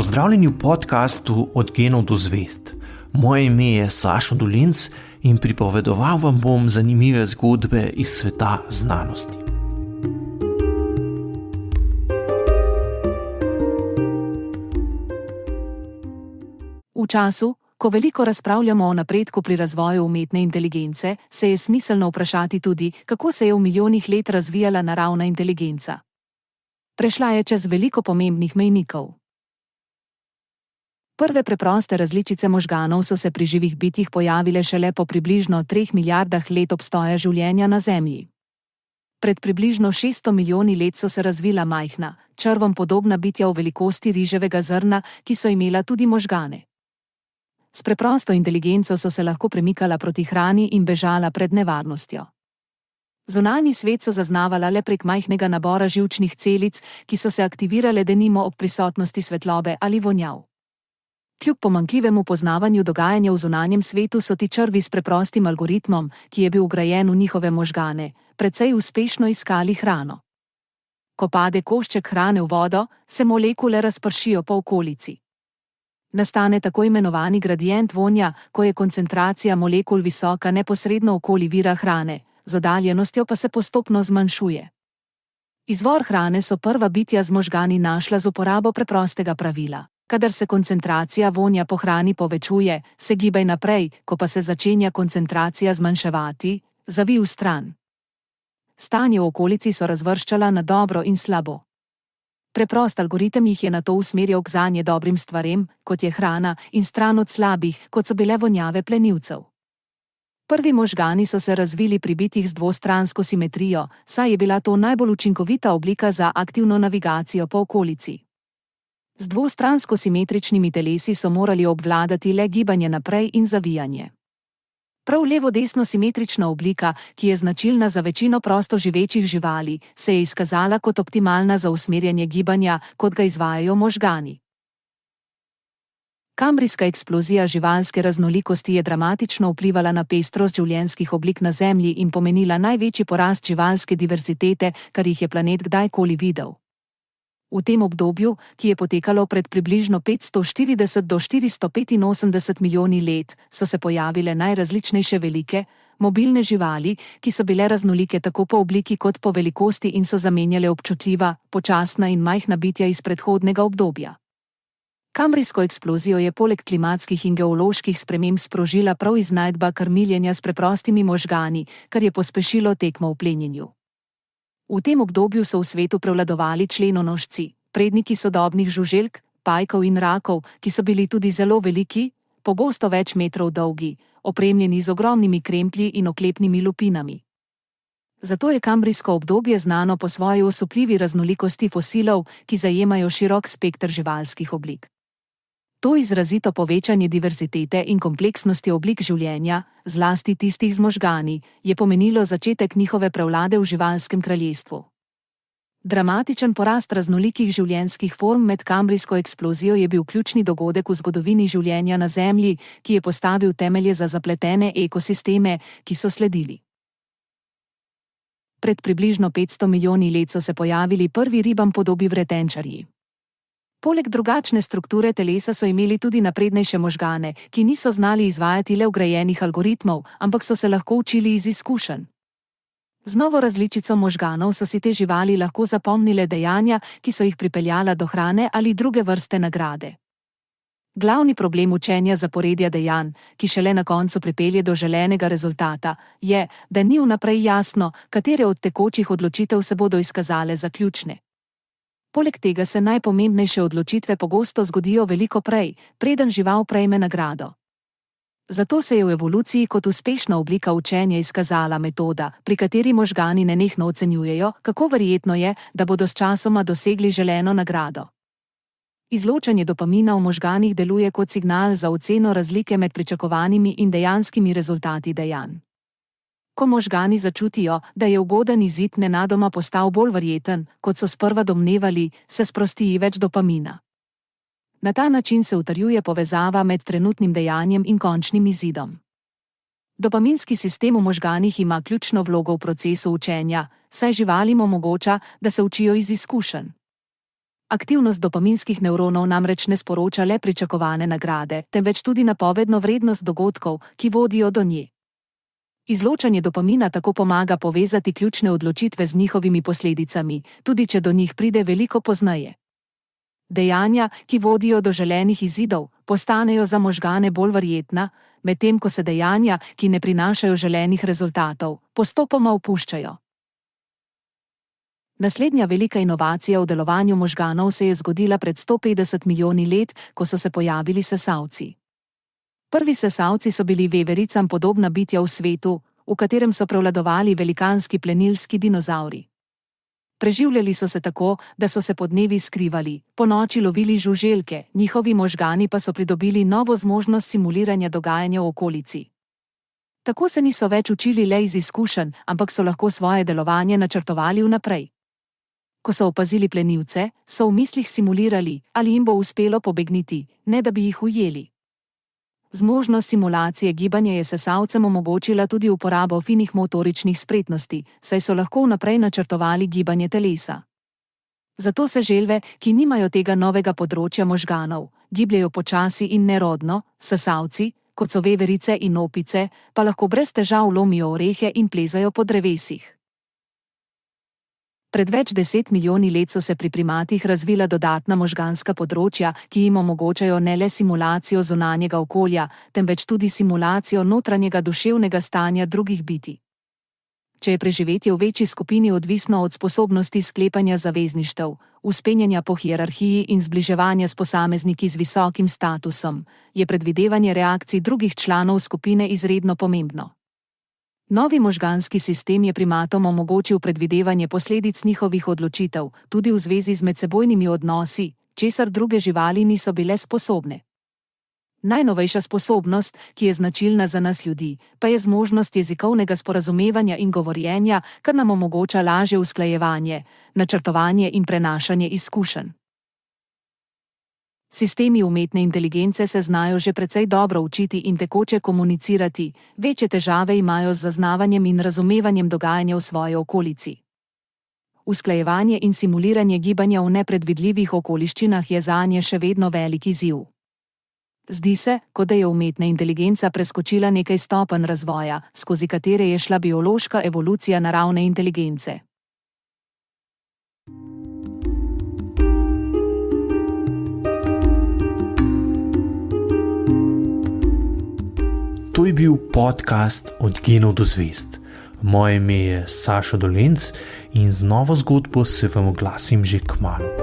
Pozdravljeni v podkastu Od genov do zvezd. Moje ime je Sašo Dolinc in pripovedoval vam bom zanimive zgodbe iz sveta znanosti. V času, ko veliko razpravljamo o napredku pri razvoju umetne inteligence, se je smiselno vprašati tudi, kako se je v milijonih let razvijala naravna inteligenca. Prešla je čez veliko pomembnih mejnikov. Prve preproste različice možganov so se pri živih bitjih pojavile šele po približno 3 milijardah let obstoja življenja na Zemlji. Pred približno 600 milijoni let so se razvila majhna, črvom podobna bitja v velikosti riževega zrna, ki so imela tudi možgane. S preprosto inteligenco so se lahko premikala proti hrani in bežala pred nevarnostjo. Zunanji svet so zaznavala le prek majhnega nabora živčnih celic, ki so se aktivirale denimo ob prisotnosti svetlobe ali vonjav. Kljub pomanjkljivemu poznavanju dogajanja v zunanjem svetu so ti črvi s preprostim algoritmom, ki je bil vgrajen v njihove možgane, precej uspešno iskali hrano. Ko pade košček hrane v vodo, se molekule razpršijo po okolici. Nastane tako imenovani gradient vonja, ko je koncentracija molekul visoka neposredno okoli vira hrane, z oddaljenostjo pa se postopno zmanjšuje. Izvor hrane so prva bitja z možgani našla z uporabo preprostega pravila. Kadar se koncentracija vonja po hrani povečuje, se gibaj naprej, ko pa se začenja koncentracija zmanjševati, zavij v stran. Stanje v okolici so razvrščala na dobro in slabo. Preprost algoritem jih je nato usmerjal k zanje dobrim stvarem, kot je hrana, in stran od slabih, kot so bile vonjave plenilcev. Prvi možgani so se razvili pri bitjih z dvostransko simetrijo, saj je bila to najbolj učinkovita oblika za aktivno navigacijo po okolici. Z dvostransko simetričnimi telesi so morali obvladati le gibanje naprej in zavijanje. Prav levo-desno simetrična oblika, ki je značilna za večino prosto živečih živali, se je izkazala kot optimalna za usmerjanje gibanja, kot ga izvajajo možgani. Kambrijska eksplozija živalske raznolikosti je dramatično vplivala na pestrost življenjskih oblik na Zemlji in pomenila največji porast živalske diverzitete, kar jih je planet kdajkoli videl. V tem obdobju, ki je potekalo pred približno 540 do 485 milijoni let, so se pojavile najrazličnejše velike, mobilne živali, ki so bile raznolike tako po obliki kot po velikosti in so zamenjale občutljiva, počasna in majhna bitja iz predhodnega obdobja. Kambrijsko eksplozijo je poleg klimatskih in geoloških sprememb sprožila prav iznajdba krmiljenja s preprostimi možgani, kar je pospešilo tekmo v plenjenju. V tem obdobju so v svetu prevladovali členonožci, predniki sodobnih žuželk, pajkov in rakov, ki so bili tudi zelo veliki, pogosto več metrov dolgi, opremljeni z ogromnimi kremplji in oklepnimi lupinami. Zato je kambrijsko obdobje znano po svoji osupljivi raznolikosti fosilov, ki zajemajo širok spekter živalskih oblik. To izrazito povečanje diverzitete in kompleksnosti oblik življenja, zlasti tistih z možgani, je pomenilo začetek njihove prevlade v živalskem kraljestvu. Dramatičen porast raznolikih življenjskih form med kambrijsko eksplozijo je bil ključni dogodek v zgodovini življenja na Zemlji, ki je postavil temelje za zapletene ekosisteme, ki so sledili. Pred približno 500 milijoni let so se pojavili prvi ribam podobi vretenčarji. Poleg drugačne strukture telesa so imeli tudi naprednejše možgane, ki niso znali izvajati le vgrajenih algoritmov, ampak so se lahko učili iz izkušenj. Z novo različico možganov so si te živali lahko zapomnile dejanja, ki so jih pripeljala do hrane ali druge vrste nagrade. Glavni problem učenja zaporedja dejanj, ki šele na koncu pripelje do želenega rezultata, je, da ni vnaprej jasno, katere od tekočih odločitev se bodo izkazale za ključne. Poleg tega se najpomembnejše odločitve pogosto zgodijo veliko prej, preden žival prejme nagrado. Zato se je v evoluciji kot uspešna oblika učenja izkazala metoda, pri kateri možgani nenehno ocenjujejo, kako verjetno je, da bodo sčasoma dosegli želeno nagrado. Izločanje dopamina v možganih deluje kot signal za oceno razlike med pričakovanimi in dejanskimi rezultati dejanj. Ko možgani začutijo, da je ugoden izid nenadoma postal bolj verjeten, kot so sprva domnevali, se sprosti več dopamina. Na ta način se utrjuje povezava med trenutnim dejanjem in končnim izidom. Dopaminski sistem v možganih ima ključno vlogo v procesu učenja, saj živalim omogoča, da se učijo iz izkušenj. Aktivnost dopaminskih nevronov namreč ne sporoča le pričakovane nagrade, temveč tudi napovedno vrednost dogodkov, ki vodijo do nje. Izločanje dopamina tako pomaga povezati ključne odločitve z njihovimi posledicami, tudi če do njih pride veliko pozneje. Dejanja, ki vodijo do želenih izidov, postanejo za možgane bolj verjetna, medtem ko se dejanja, ki ne prinašajo želenih rezultatov, postopoma opuščajo. Naslednja velika inovacija v delovanju možganov se je zgodila pred 150 milijoni let, ko so se pojavili sesalci. Prvi sesalci so bili vevericam podobna bitja v svetu, v katerem so prevladovali velikanski plenilski dinozavri. Preživljali so se tako, da so se podnevi skrivali, ponoči lovili žuželke, njihovi možgani pa so pridobili novo zmožnost simuliranja dogajanja v okolici. Tako se niso več učili le iz izkušenj, ampak so lahko svoje delovanje načrtovali vnaprej. Ko so opazili plenilce, so v mislih simulirali, ali jim bo uspelo pobegniti, ne da bi jih ujeli. Zmožnost simulacije gibanja je sesalcem omogočila tudi uporabo finih motoričnih spretnosti, saj so lahko vnaprej načrtovali gibanje telesa. Zato se želve, ki nimajo tega novega področja možganov, gibljejo počasi in nerodno, sesalci, kot so veverice in opice, pa lahko brez težav lomijo orehe in plezajo po drevesih. Pred več 10 milijoni let so se pri primatih razvila dodatna možganska področja, ki jim omogočajo ne le simulacijo zunanjega okolja, temveč tudi simulacijo notranjega duševnega stanja drugih bitij. Če je preživetje v večji skupini odvisno od sposobnosti sklepanja zavezništev, vzpenjanja po hierarhiji in zbliževanja s posamezniki z visokim statusom, je predvidevanje reakcij drugih članov skupine izredno pomembno. Novi možganski sistem je primatom omogočil predvidevanje posledic njihovih odločitev, tudi v zvezi z medsebojnimi odnosi, česar druge živali niso bile sposobne. Najnovejša sposobnost, ki je značilna za nas ljudi, pa je zmožnost jezikovnega sporazumevanja in govorjenja, kar nam omogoča lažje usklajevanje, načrtovanje in prenašanje izkušenj. Sistemi umetne inteligence se znajo že precej dobro učiti in tekoče komunicirati, večje težave imajo z zaznavanjem in razumevanjem dogajanja v svoji okolici. Usklajevanje in simuliranje gibanja v nepredvidljivih okoliščinah je zanje še vedno velik izziv. Zdi se, kot da je umetna inteligenca preskočila nekaj stopenj razvoja, skozi katere je šla biološka evolucija naravne inteligence. To je bil podcast Od genov do zvezd. Moje ime je Sašo Dolenc in z novo zgodbo se vam oglasim že kmalu.